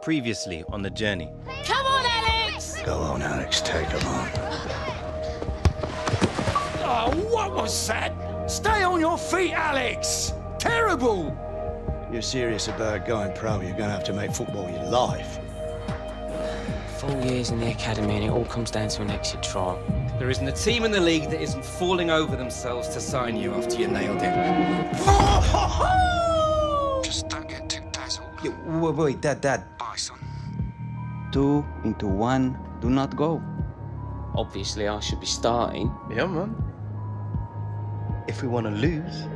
Previously on the journey. Come on, Alex! Go on, Alex, take him on. Oh, what was that? Stay on your feet, Alex! Terrible! You're serious about going pro, you're gonna have to make football your life. 4 years in the academy and it all comes down to an exit trial. There isn't a team in the league that isn't falling over themselves to sign you after you nailed it. Just don't get too dazzled. Yeah, wait, Dad. Bye, son. 2 into 1, do not go. Obviously, I should be starting. Yeah, man. If we want to lose.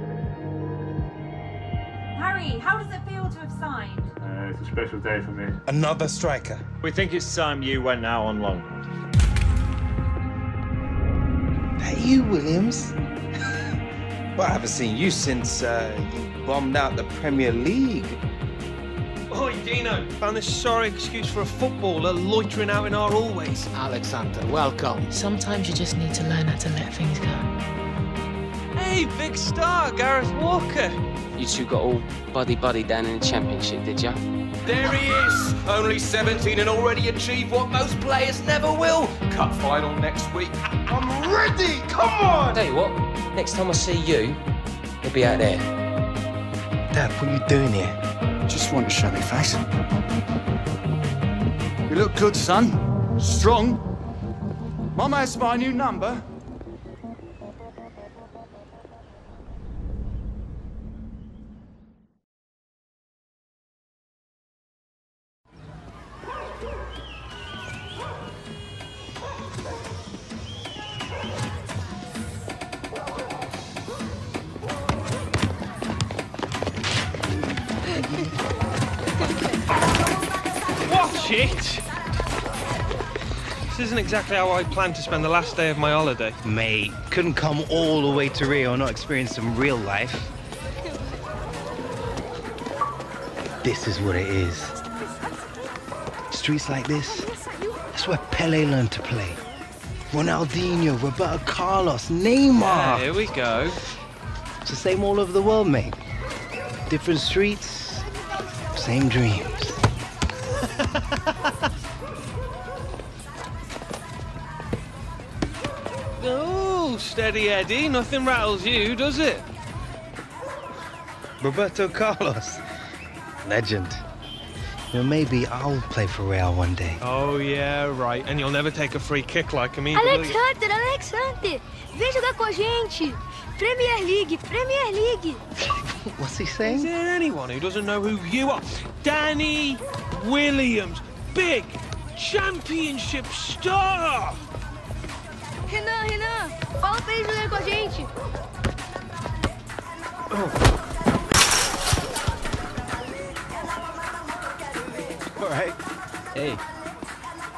Harry, how does it feel to have signed? It's a special day for me. Another striker. We think it's time you went out on loan. That you, Williams? Well, I haven't seen you since you bombed out the Premier League. Oi, Dino. Found this sorry excuse for a footballer loitering out in our hallways. Alexander, welcome. Sometimes you just need to learn how to let things go. Hey, big star, Gareth Walker. You two got all buddy down in the Championship, did ya? There he is! Only 17 and already achieved what most players never will. Cup final next week. I'm ready! Come on! Tell you what, next time I see you, you'll be out there. Dad, what are you doing here? Just want to show me face. You look good, son. Strong. Mama has my new number. Watch it! This isn't exactly how I planned to spend the last day of my holiday. Mate, couldn't come all the way to Rio and not experience some real life. This is what it is. Streets like this, that's where Pele learned to play. Ronaldinho, Roberto Carlos, Neymar. Yeah, here we go. It's the same all over the world, mate. Different streets, same dreams. Oh, steady Eddie. Nothing rattles you, does it? Roberto Carlos, legend. You know, maybe I'll play for Real one day. Oh, yeah, right. And you'll never take a free kick like him either, will you? Alex Hunter, vem jogar com a gente. Premier League. What's he Is saying? there anyone who doesn't know who you are? Danny Williams, big championship star! Renan, fala pra ele jogar com a gente. All right. Hey,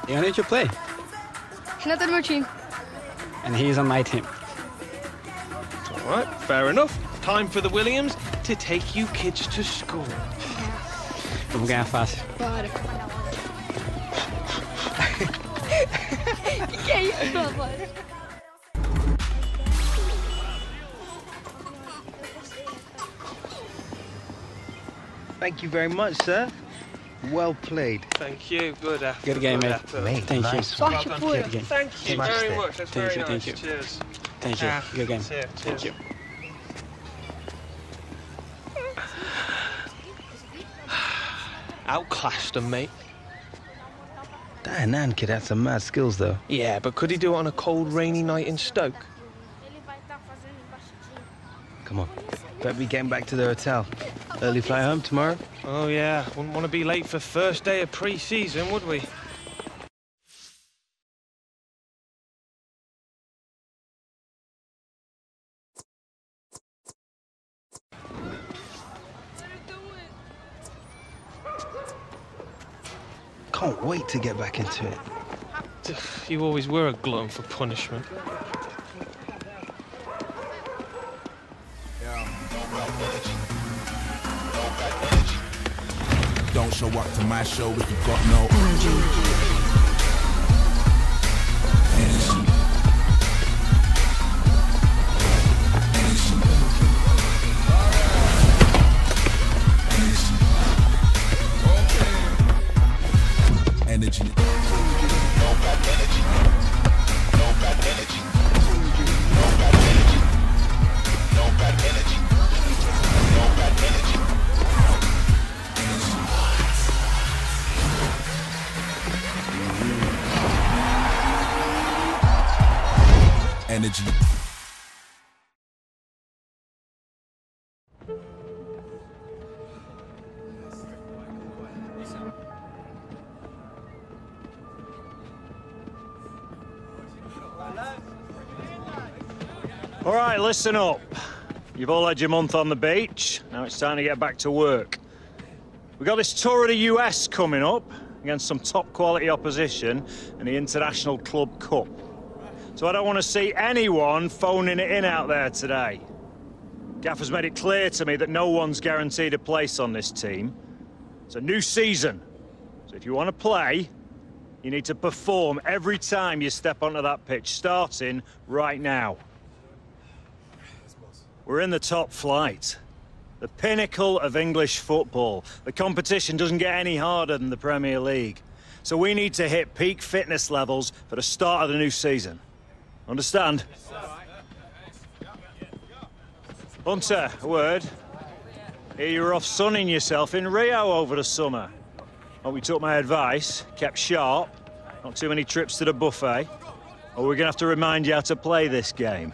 you need to play. Renan tá no meu time. And he's on my team. All right, fair enough. Time for the Williams to take you kids to school. Vamos ganhar fácil. Bora. Que é isso, papai? Thank you very much, sir. Well played. Thank you. Good effort. Good game, mate. Mate, Thank you. nice. Well Sorte done. pura. Good game. Thank you Smashed very it. much. That's Thank very you, nice. thank you. Cheers. Thank you. Good game. Cheers. Thank you. Outclassed him, mate. That Hernan kid had some mad skills, though. Yeah, but could he do it on a cold, rainy night in Stoke? Come on. Better be getting back to the hotel. Early flight home tomorrow? Oh, yeah. Wouldn't want to be late for first day of pre-season, would we? Can't wait to get back into it. You always were a glutton for punishment. Don't show up to my show if you got no energy. Energy. Energy. All right, listen up. You've all had your month on the beach. Now it's time to get back to work. We've got this tour of the US coming up against some top-quality opposition in the International Club Cup. So I don't want to see anyone phoning it in out there today. Gaffer's made it clear to me that no one's guaranteed a place on this team. It's a new season. So if you want to play, you need to perform every time you step onto that pitch, starting right now. We're in the top flight. The pinnacle of English football. The competition doesn't get any harder than the Premier League. So we need to hit peak fitness levels for the start of the new season. Understand? Hunter, a word. Here you were off sunning yourself in Rio over the summer. Hope you took my advice, kept sharp, not too many trips to the buffet, or we're gonna have to remind you how to play this game.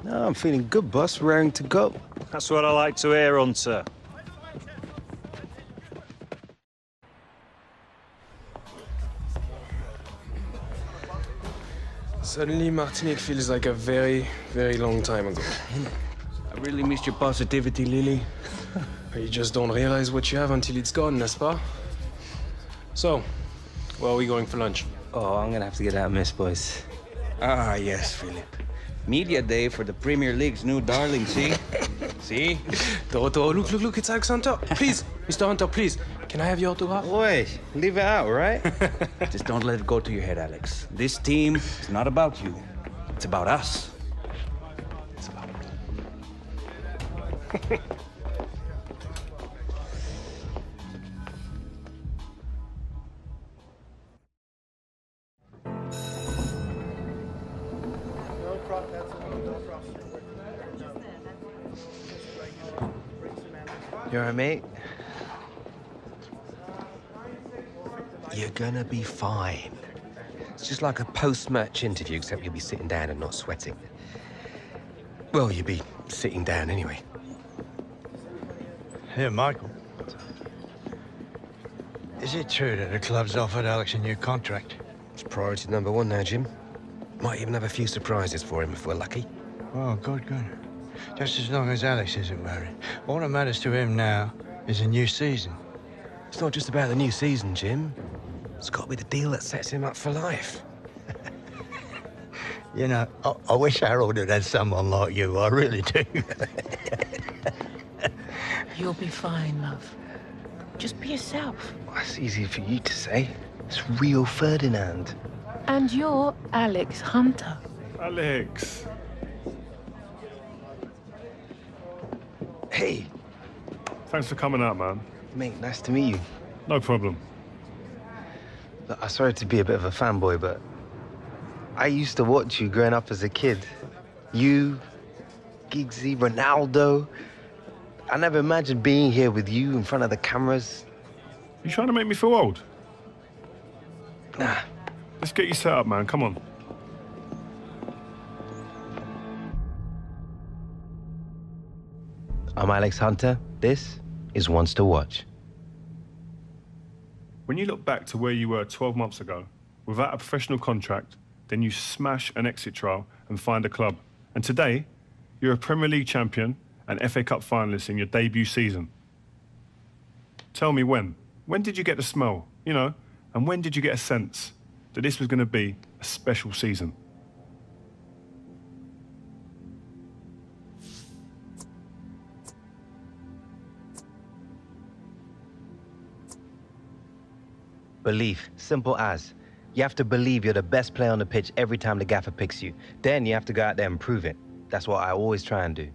No, I'm feeling good, boss. Raring to go. That's what I like to hear, Hunter. Suddenly, Martinique feels like a very, very long time ago. I really missed your positivity, Lily. You just don't realize what you have until it's gone, n'est-ce pas? So, where are we going for lunch? Oh, I'm gonna have to get out of Miss Boys. Ah, yes, Philip. Media day for the Premier League's new darling, see? See? Doroto, look, it's Alex Hunter. Please, Mr. Hunter, please. Can I have your autograph? Wait, leave it out, right? Just don't let it go to your head, Alex. This team is not about you. It's about us. It's about me. You all right, mate? You're gonna be fine. It's just like a post-match interview, except you'll be sitting down and not sweating. Well, you'll be sitting down anyway. Here, Michael. Is it true that the club's offered Alex a new contract? It's priority number one now, Jim. Might even have a few surprises for him if we're lucky. Oh, good. Just as long as Alex isn't worried. All that matters to him now is a new season. It's not just about the new season, Jim. It's got to be the deal that sets him up for life. You know, I wish Harold had had someone like you. I really do. You'll be fine, love. Just be yourself. Well, that's easy for you to say. It's Rio Ferdinand. And you're Alex Hunter. Alex. Hey. Thanks for coming out, man. Mate, nice to meet you. No problem. Look, I'm sorry to be a bit of a fanboy, but I used to watch you growing up as a kid. You, Giggsy, Ronaldo. I never imagined being here with you in front of the cameras. You trying to make me feel old? Nah. Let's get you set up, man. Come on. I'm Alex Hunter. This is Ones to Watch. When you look back to where you were 12 months ago, without a professional contract, then you smash an exit trial and find a club. And today, you're a Premier League champion and FA Cup finalist in your debut season. Tell me when. When did you get the smell, you know? And when did you get a sense that this was going to be a special season? Belief, simple as. You have to believe you're the best player on the pitch every time the gaffer picks you. Then you have to go out there and prove it. That's what I always try and do.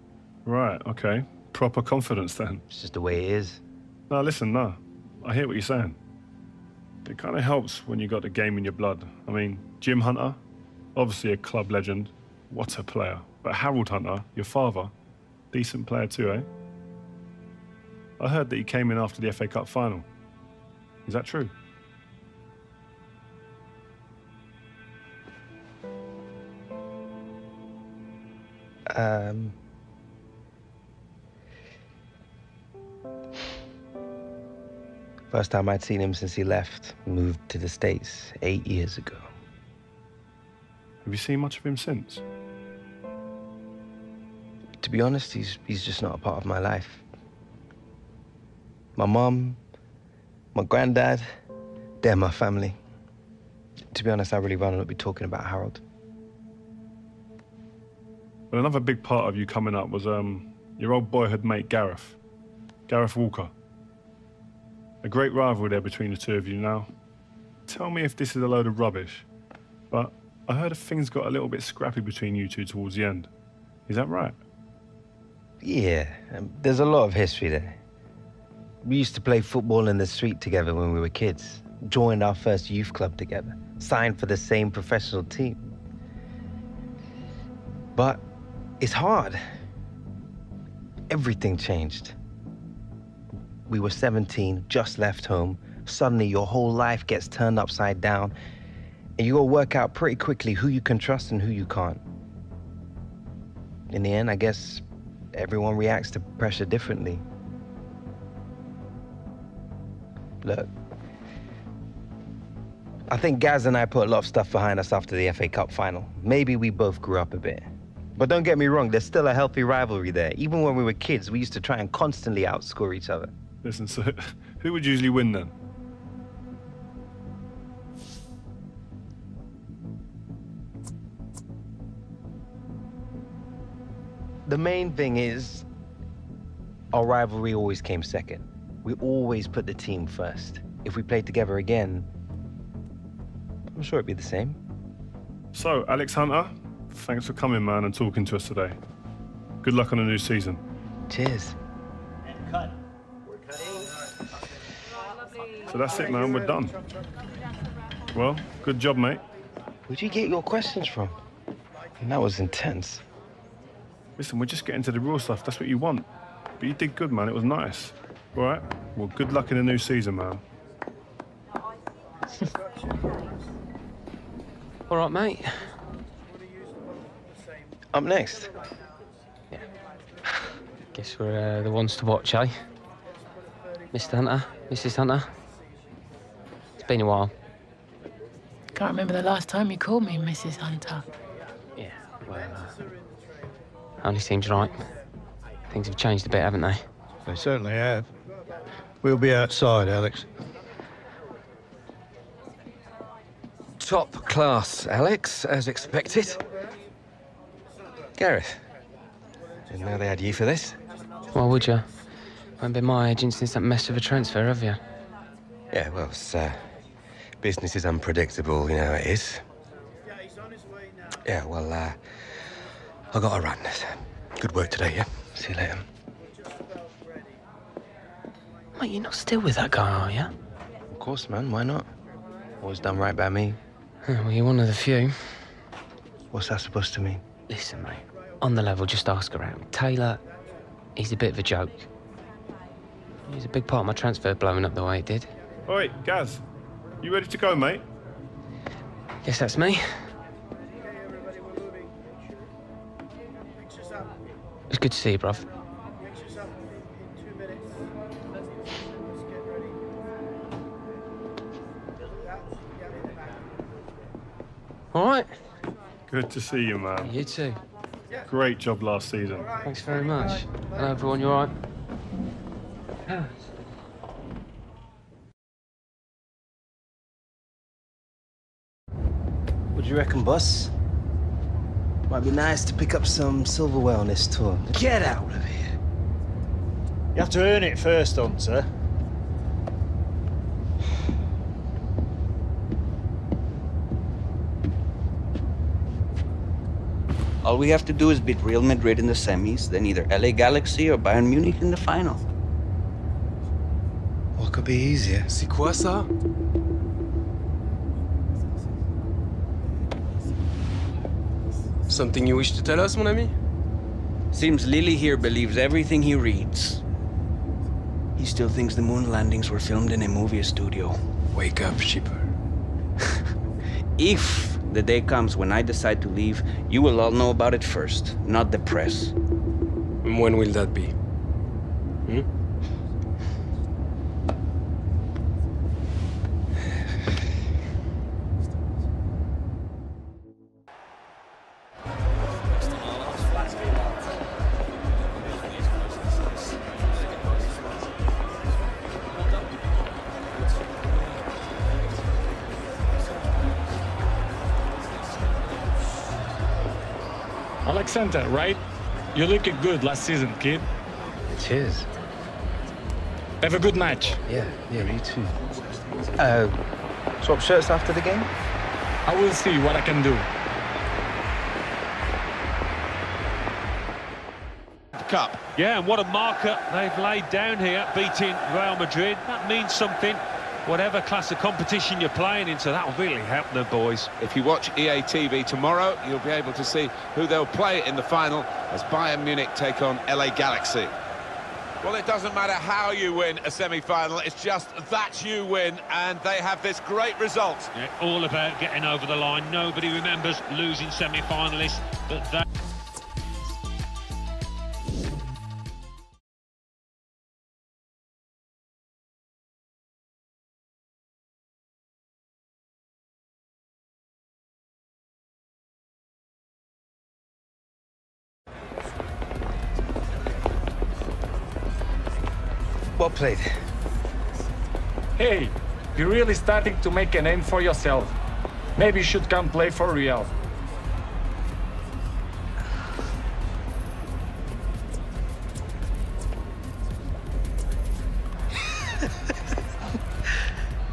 Right, okay. Proper confidence then. It's just the way it is. No, listen, no. I hear what you're saying. It kind of helps when you got the game in your blood. I mean, Jim Hunter, obviously a club legend. What a player. But Harold Hunter, your father, decent player too, eh? I heard that he came in after the FA Cup final. Is that true? First time I'd seen him since he left, moved to the States 8 years ago. Have you seen much of him since? To be honest, he's just not a part of my life. My mom, my granddad, they're my family. To be honest, I really rather not be talking about Harold. But another big part of you coming up was your old boyhood mate Gareth Walker. A great rivalry there between the two of you now. Tell me if this is a load of rubbish, but I heard things got a little bit scrappy between you two towards the end. Is that right? Yeah, there's a lot of history there. We used to play football in the street together when we were kids, joined our first youth club together, signed for the same professional team. But it's hard. Everything changed. We were 17, just left home. Suddenly your whole life gets turned upside down, and you gotta work out pretty quickly who you can trust and who you can't. In the end, I guess everyone reacts to pressure differently. Look, I think Gaz and I put a lot of stuff behind us after the FA Cup final. Maybe we both grew up a bit. But don't get me wrong, there's still a healthy rivalry there. Even when we were kids, we used to try and constantly outscore each other. Listen, so who would usually win then? The main thing is, our rivalry always came second. We always put the team first. If we played together again, I'm sure it'd be the same. So, Alex Hunter, thanks for coming, man, and talking to us today. Good luck on the new season. Cheers. So that's it, man. We're done. Well, good job, mate. Where'd you get your questions from? And that was intense. Listen, we're just getting to the real stuff. That's what you want. But you did good, man. It was nice. All right? Well, good luck in the new season, man. All right, mate. Up next. Yeah. Guess we're the ones to watch, eh? Mr. Hunter, Mrs. Hunter. It's been a while. Can't remember the last time you called me Mrs. Hunter. Yeah, well, only seems right. Things have changed a bit, haven't they? They certainly have. We'll be outside, Alex. Top class, Alex, as expected. Gareth, didn't know they had you for this. Why would you? Haven't been my agent since that mess of a transfer, have you? Yeah, well, it's, business is unpredictable, you know how it is. Yeah, well, I got to run. Good work today, yeah? See you later. Mate, you're not still with that guy, are you? Of course, man. Why not? Always done right by me. Well, you're one of the few. What's that supposed to mean? Listen, mate. On the level, just ask around. Taylor, he's a bit of a joke. He's a big part of my transfer blowing up the way it did. All right, Gaz, you ready to go, mate? Guess that's me. It's good to see you, bruv. All right. Good to see you, man. You too. Great job last season. Thanks very much. Hello, everyone. You all right? What do you reckon, boss? Might be nice to pick up some silverware on this tour. Get out of here. You have to earn it first, Hunter. All we have to do is beat Real Madrid in the semis, then either LA Galaxy or Bayern Munich in the final. What could be easier? C'est quoi ça? Something you wish to tell us, mon ami? Seems Lily here believes everything he reads. He still thinks the moon landings were filmed in a movie studio. Wake up, shipper. If the day comes when I decide to leave, you will all know about it first, not the press. And when will that be? Hmm? Alexander, right? You looked good last season, kid. Cheers. Have a good match. Yeah, me too. Swap shirts after the game? I will see what I can do. Cup. Yeah, and what a marker they've laid down here, beating Real Madrid. That means something. Whatever class of competition you're playing into, that'll really help the boys. If you watch EA TV tomorrow, you'll be able to see who they'll play in the final as Bayern Munich take on LA Galaxy. Well, it doesn't matter how you win a semi-final, it's just that you win, and they have this great result. Yeah, all about getting over the line. Nobody remembers losing semi-finalists, but that... Well played. Hey, you're really starting to make a name for yourself. Maybe you should come play for Real.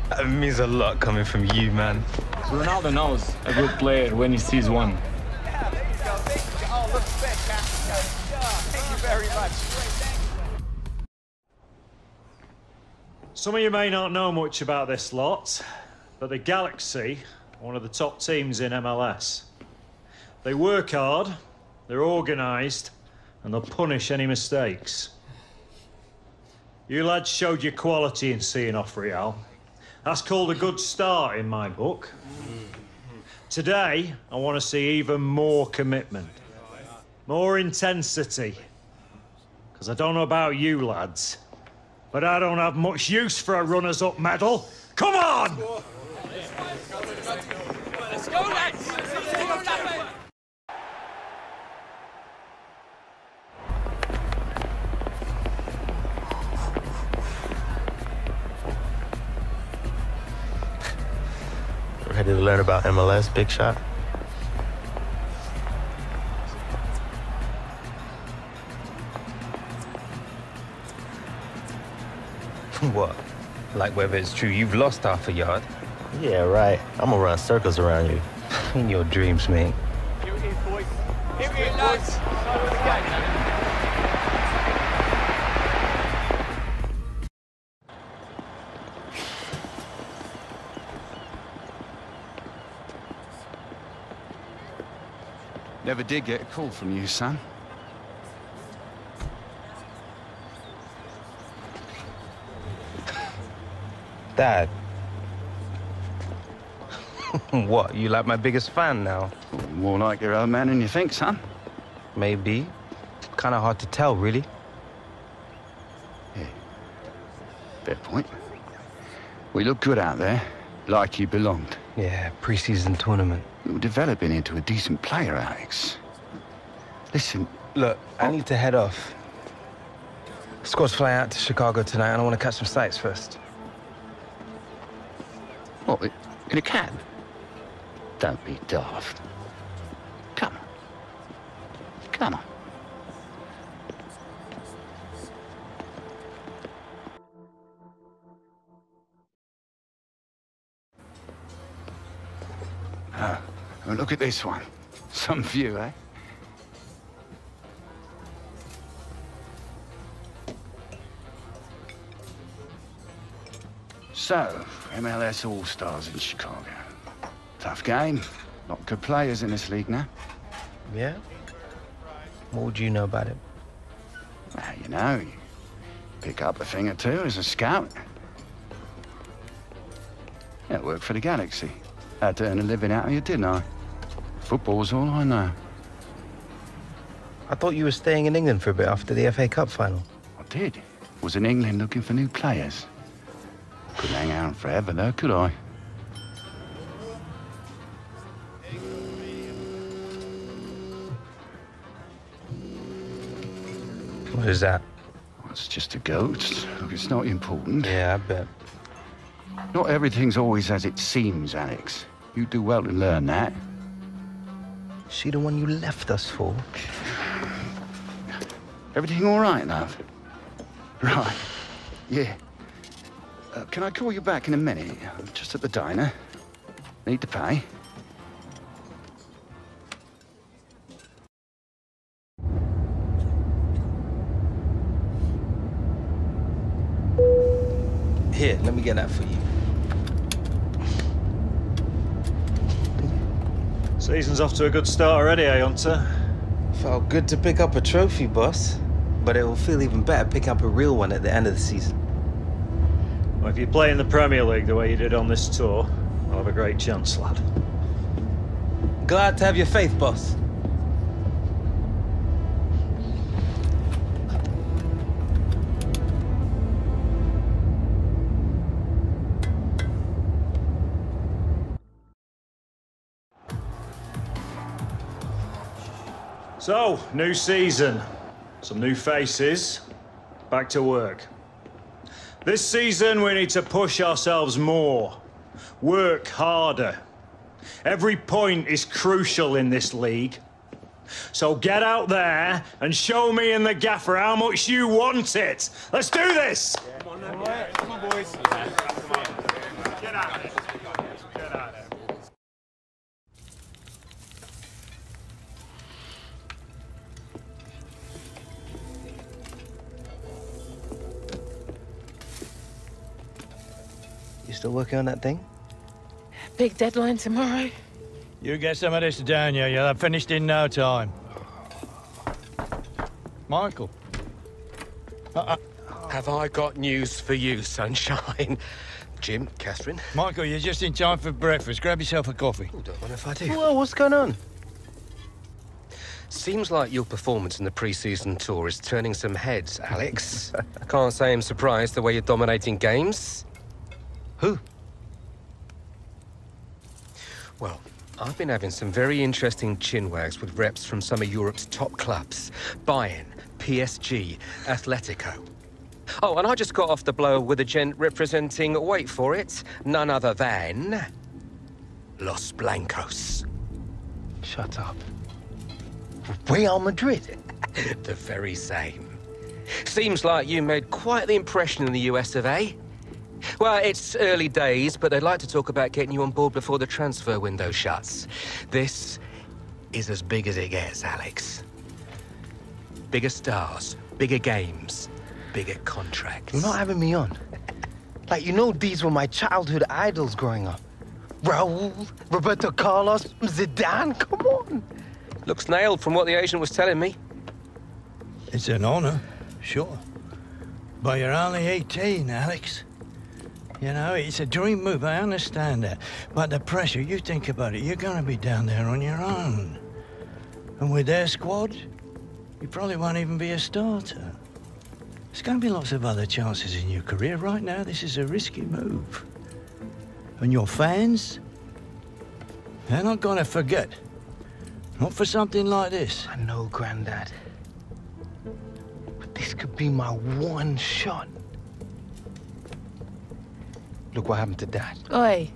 That means a lot coming from you, man. Ronaldo knows a good player when he sees one. Oh, look spectacular. Thank you very much. Some of you may not know much about this lot, but the Galaxy are one of the top teams in MLS. They work hard, they're organised, and they'll punish any mistakes. You lads showed your quality in seeing off Real. That's called a good start in my book. Today, I want to see even more commitment, more intensity. Because I don't know about you lads, but I don't have much use for a runners-up medal. Come on! Let's go, lads! Ready to learn about MLS, big shot? What? Like whether it's true you've lost half a yard? Yeah, right. I'm gonna run circles around you. In your dreams, mate. Here it is, boys. Here it is, lads. Never did get a call from you, son. Dad. What, you like my biggest fan now? More like your own man than you think, son. Maybe. Kind of hard to tell, really. Yeah. Fair point. We look good out there, like you belonged. Yeah, pre-season tournament. You're developing into a decent player, Alex. Listen... Look, I need to head off. Squad's flying out to Chicago tonight, and I want to catch some sights first. What, in a cab? Don't be daft. Come on. Come on. Oh, look at this one. Some view, eh? So, MLS All-Stars in Chicago. Tough game. Lot of good players in this league now. Yeah? What would you know about it? Well, you know, you pick up a thing or two as a scout. Yeah, I worked for the Galaxy. Had to earn a living out of you, didn't I? Football's all I know. I thought you were staying in England for a bit after the FA Cup final. I did. Was in England looking for new players. Couldn't hang out forever, though, could I? What is that? Well, it's just a ghost. Look, it's not important. Yeah, I bet. Not everything's always as it seems, Alex. You do well to learn that. She the one you left us for? Everything all right, love? Right. Yeah. Can I call you back in a minute? I'm just at the diner. Need to pay. Here, let me get that for you. Season's off to a good start already, eh, Hunter? Felt good to pick up a trophy, boss. But it will feel even better picking up a real one at the end of the season. Well, if you play in the Premier League the way you did on this tour, I'll have a great chance, lad. Glad to have your faith, boss. So, new season, some new faces, back to work. This season we need to push ourselves more, work harder. Every point is crucial in this league. So get out there and show me and the gaffer how much you want it. Let's do this! Come on, boys. Get out of it. Get out of it. You still working on that thing? Big deadline tomorrow. You get some of this down here, you'll have finished in no time. Michael. Have I got news for you, sunshine? Jim, Catherine? Michael, you're just in time for breakfast. Grab yourself a coffee. Oh, don't mind if I do. Well, what's going on? Seems like your performance in the pre-season tour is turning some heads, Alex. Can't say I'm surprised the way you're dominating games. Who? Well, I've been having some very interesting chinwags with reps from some of Europe's top clubs. Bayern, PSG, Atletico. Oh, and I just got off the blower with a gent representing, wait for it, none other than... Los Blancos. Shut up. Real Madrid? The very same. Seems like you made quite the impression in the US of A. Well, it's early days, but they'd like to talk about getting you on board before the transfer window shuts. This is as big as it gets, Alex. Bigger stars, bigger games, bigger contracts. You're not having me on. Like, you know these were my childhood idols growing up. Raul, Roberto Carlos, Zidane, come on. Looks nailed from what the agent was telling me. It's an honor, sure. But you're only 18, Alex. You know, it's a dream move, I understand that. But the pressure, you think about it, you're gonna be down there on your own. And with their squad, you probably won't even be a starter. There's gonna be lots of other chances in your career. Right now, this is a risky move. And your fans, they're not gonna forget. Not for something like this. I know, Grandad. But this could be my one shot. Look what happened to Dad. Oi.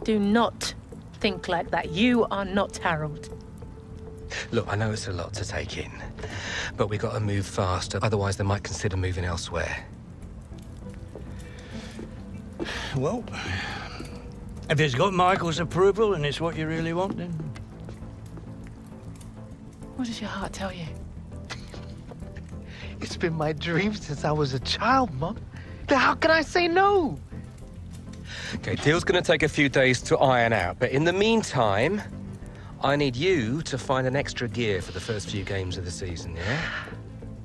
Do not think like that. You are not Harold. Look, I know it's a lot to take in, but we got to move faster, otherwise they might consider moving elsewhere. Well, if it's got Michael's approval and it's what you really want, then... What does your heart tell you? It's been my dream since I was a child, Mum. How can I say no? Okay, deal's gonna take a few days to iron out, but in the meantime, I need you to find an extra gear for the first few games of the season, yeah?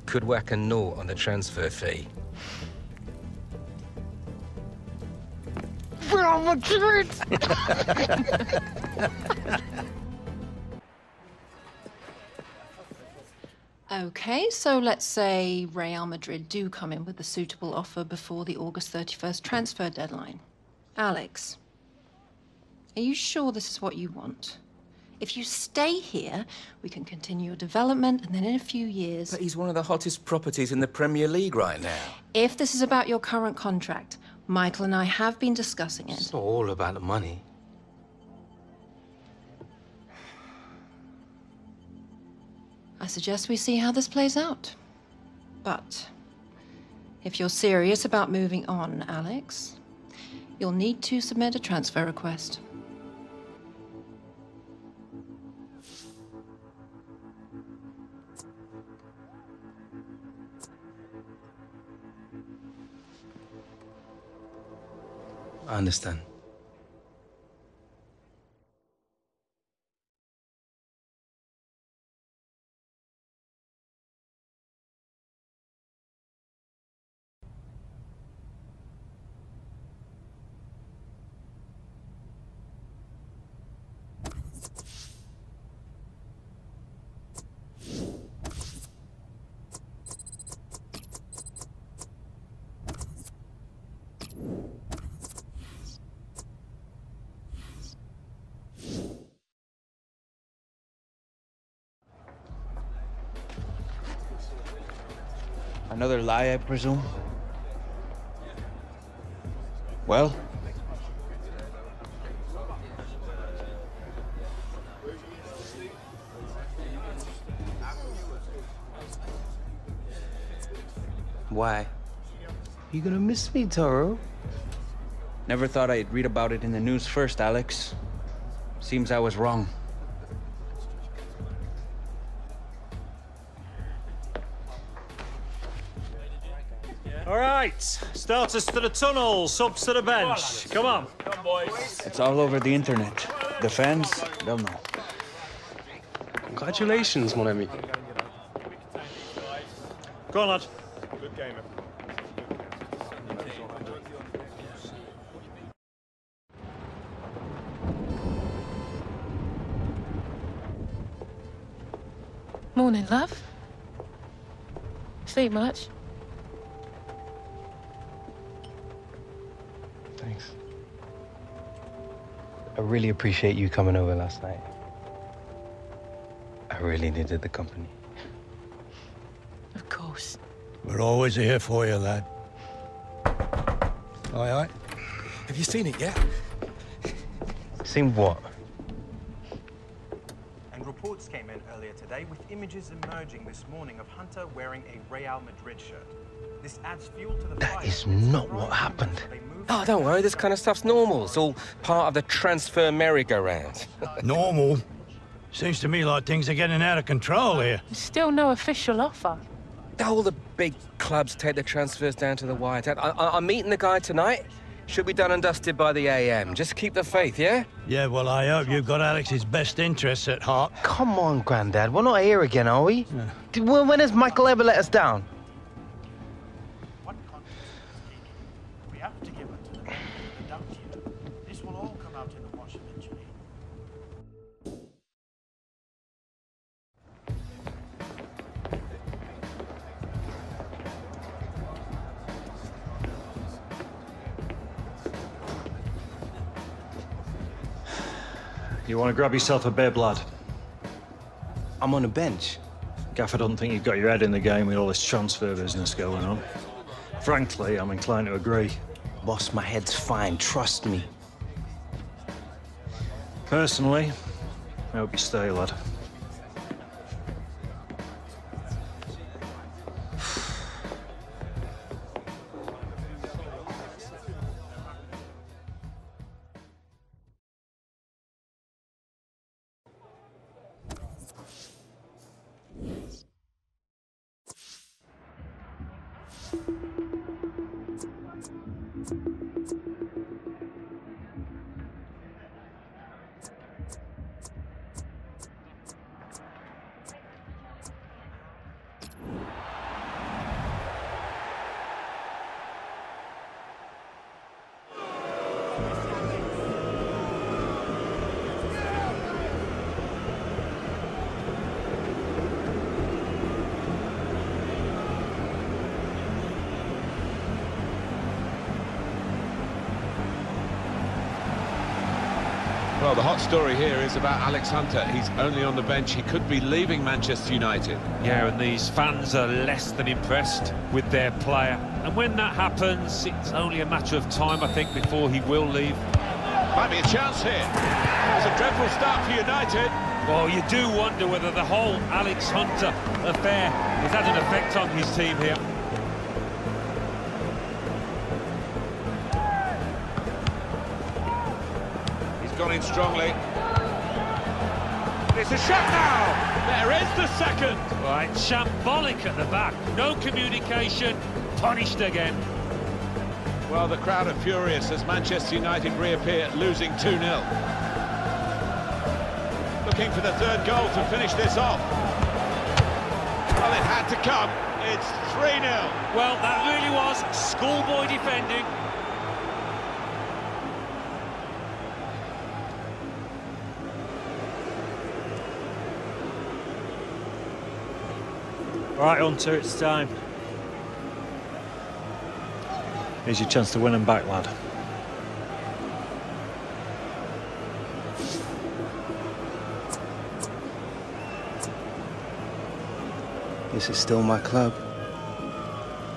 Could whack a naught on the transfer fee. Real Madrid! Okay, so let's say Real Madrid do come in with a suitable offer before the August 31st transfer deadline. Alex, are you sure this is what you want? If you stay here, we can continue your development, and then in a few years... But he's one of the hottest properties in the Premier League right now. If this is about your current contract, Michael and I have been discussing it. It's not all about the money. I suggest we see how this plays out. But if you're serious about moving on, Alex, you'll need to submit a transfer request. I understand. Another lie, I presume? Well? Why? You gonna miss me, Toro? Never thought I'd read about it in the news first, Alex. Seems I was wrong. All right, starters to the tunnel, subs to the bench. Come on. Come, boys. It's all over the internet. The fans, they'll know. Congratulations, mon ami. Go on, lad. Good game. Morning, love. Sleep much? Thanks. I really appreciate you coming over last night. I really needed the company. Of course. We're always here for you, lad. Aye, aye. Have you seen it yet? Seen what? And reports came in earlier today with images emerging this morning of Hunter wearing a Real Madrid shirt. This adds fuel to the fire. That is not what happened. Oh, don't worry, this kind of stuff's normal. It's all part of the transfer merry-go-round. Normal? Seems to me like things are getting out of control here. Still no official offer. All the big clubs take the transfers down to the wire. I'm meeting the guy tonight. Should be done and dusted by the AM. Just keep the faith, yeah? Yeah, well, I hope you've got Alex's best interests at heart. Come on, Grandad. We're not here again, are we? Yeah. When has Michael ever let us down? We have to give it to the men who doubt you. This will all come out in the wash eventually. You want to grab yourself a bib, lad? I'm on a bench. Gaffer doesn't think you've got your head in the game with all this transfer business going on. Frankly, I'm inclined to agree. Boss, my head's fine, trust me. Personally, I hope you stay, lad. Well, the hot story here is about Alex Hunter. He's only on the bench. He could be leaving Manchester United. Yeah, and these fans are less than impressed with their player. And when that happens, it's only a matter of time, I think, before he will leave. Might be a chance here. It's a dreadful start for United. Well, you do wonder whether the whole Alex Hunter affair has had an effect on his team here. Gone in strongly. It's a shot now! There is the second! Right, shambolic at the back. No communication, punished again. Well, the crowd are furious as Manchester United reappear, losing 2-0. Looking for the third goal to finish this off. Well, it had to come. It's 3-0. Well, that really was schoolboy defending. Right, Hunter, it's time. Here's your chance to win them back, lad. This is still my club.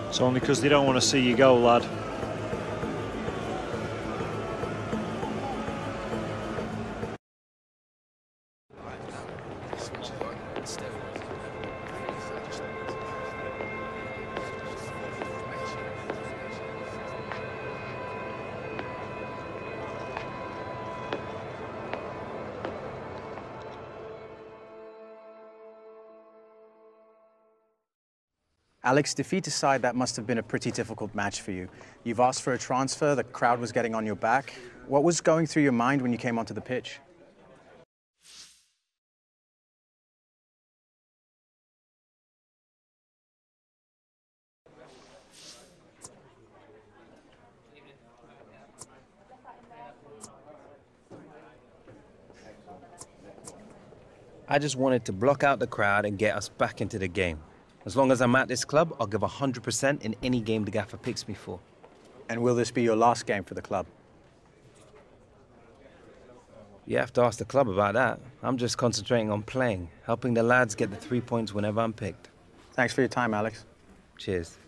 It's only because they don't want to see you go, lad. Alex, defeat aside, that must have been a pretty difficult match for you. You've asked for a transfer, the crowd was getting on your back. What was going through your mind when you came onto the pitch? I just wanted to block out the crowd and get us back into the game. As long as I'm at this club, I'll give 100% in any game the gaffer picks me for. And will this be your last game for the club? You have to ask the club about that. I'm just concentrating on playing, helping the lads get the 3 points whenever I'm picked. Thanks for your time, Alex. Cheers.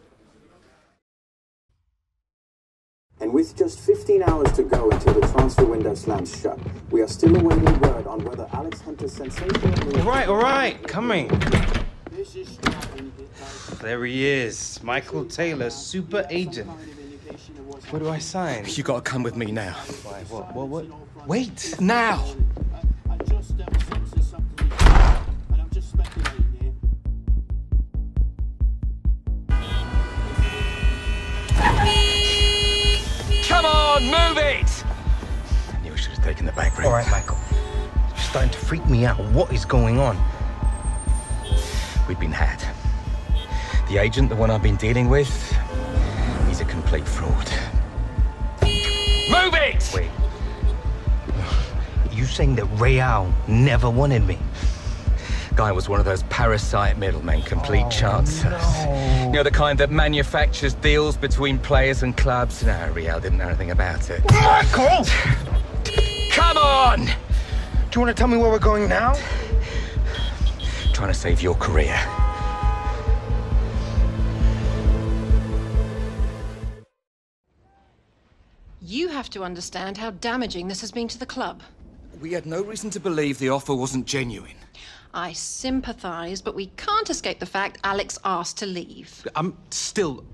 And with just 15 hours to go until the transfer window slams shut, we are still awaiting word on whether Alex Hunter's sensational... All right, coming. There he is, Michael Taylor, super agent. Where do I sign? You gotta come with me now. Why, what? Wait, now! Come on, move it! I knew I should have taken the back route. All right, Michael. You're starting to freak me out. What is going on? We've been had. The agent, the one I've been dealing with, he's a complete fraud. Move it! Wait. You saying that Real never wanted me? Guy was one of those parasite middlemen, complete chancers. No. You know, the kind that manufactures deals between players and clubs? No, Real didn't know anything about it. Michael! Come on! Do you want to tell me where we're going now? Trying to save your career. You have to understand how damaging this has been to the club. We had no reason to believe the offer wasn't genuine. I sympathise, but we can't escape the fact Alex asked to leave. I'm still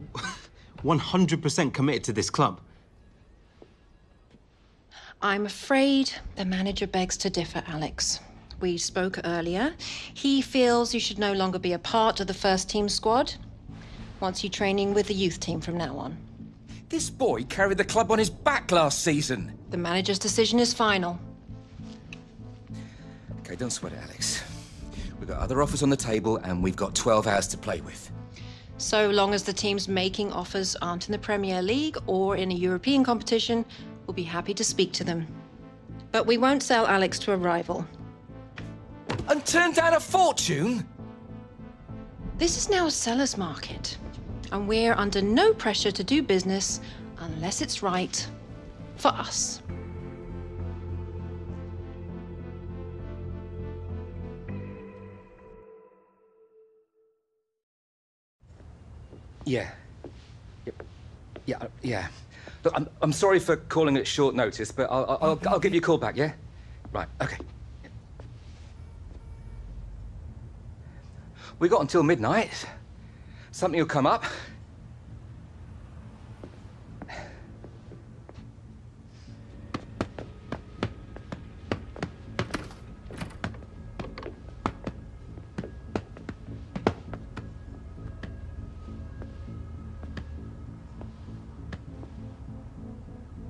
100% committed to this club. I'm afraid the manager begs to differ, Alex. We spoke earlier. He feels you should no longer be a part of the first team squad. Wants you training with the youth team from now on. This boy carried the club on his back last season. The manager's decision is final. Okay, don't sweat it, Alex. We've got other offers on the table and we've got 12 hours to play with. So long as the teams making offers aren't in the Premier League or in a European competition, we'll be happy to speak to them. But we won't sell Alex to a rival. And turn down a fortune? This is now a seller's market, and we're under no pressure to do business unless it's right for us. Yeah. Yeah. Look, I'm sorry for calling it short notice, but I'll give you a call back, yeah? Right, okay. We got until midnight. Something will come up.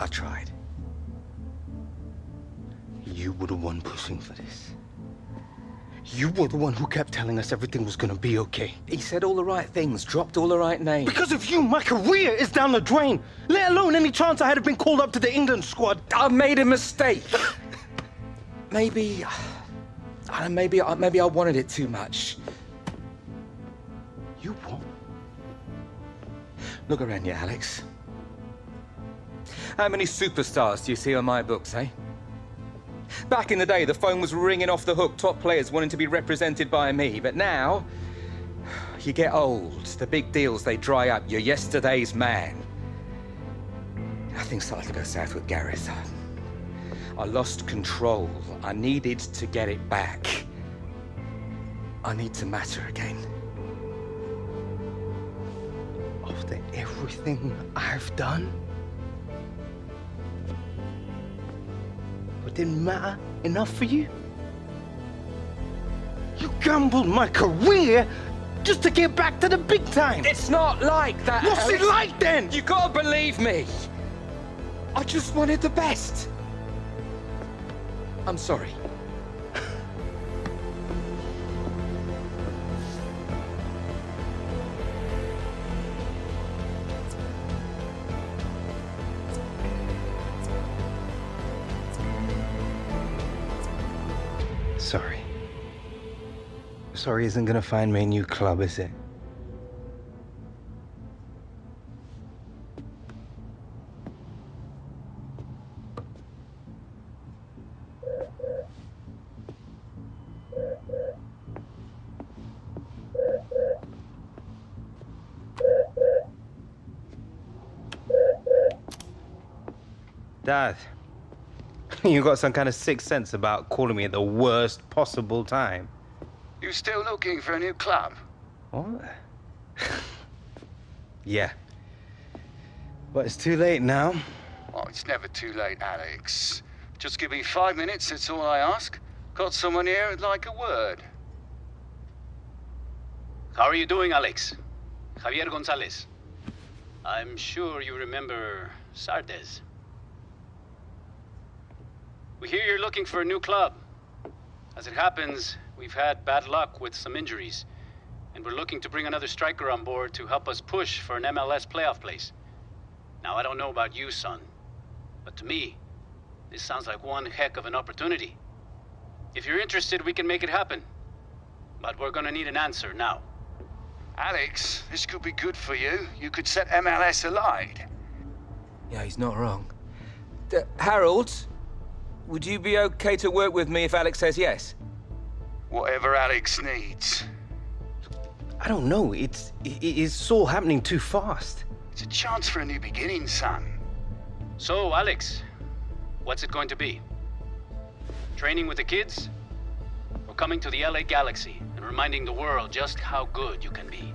I tried. You were the one pushing for this. You were the one who kept telling us everything was gonna be okay. He said all the right things, dropped all the right names. Because of you, my career is down the drain. Let alone any chance I had of being called up to the England squad. I made a mistake. Maybe I wanted it too much. You what? Look around you, Alex. How many superstars do you see on my books, eh? Back in the day, the phone was ringing off the hook, top players wanting to be represented by me. But now, you get old, the big deals, they dry up. You're yesterday's man. Things started to go south with Gareth. I lost control. I needed to get it back. I need to matter again. After everything I've done? It didn't matter enough for you? You gambled my career just to get back to the big time. It's not like that, What's Alex. it like then? You gotta believe me. I just wanted the best. I'm sorry. Sorry. Sorry isn't gonna find me a new club, is it? Dad, you got some kind of sixth sense about calling me at the worst possible time. You still looking for a new club? What? Yeah. But it's too late now. Oh, it's never too late, Alex. Just give me 5 minutes, that's all I ask. Got someone here who'd like a word. How are you doing, Alex? Javier Gonzalez. I'm sure you remember Sardes. We hear you're looking for a new club. As it happens, we've had bad luck with some injuries, and we're looking to bring another striker on board to help us push for an MLS playoff place. Now, I don't know about you, son, but to me, this sounds like one heck of an opportunity. If you're interested, we can make it happen. But we're gonna need an answer now. Alex, this could be good for you. You could set MLS alight. Yeah, he's not wrong. Harold, would you be okay to work with me if Alex says yes? Whatever Alex needs. I don't know. It's all happening too fast. It's a chance for a new beginning, son. So, Alex, what's it going to be? Training with the kids? Or coming to the LA Galaxy and reminding the world just how good you can be?